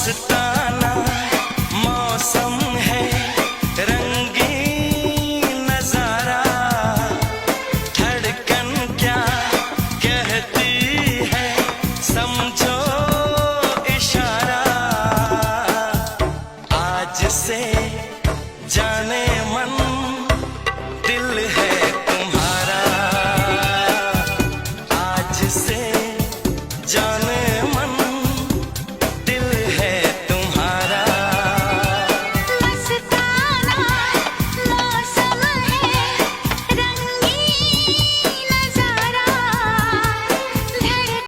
मस्ताना मौसम है, रंगीन नजारा, धड़कन क्या कहती है समझो इशारा। आज से जाने मन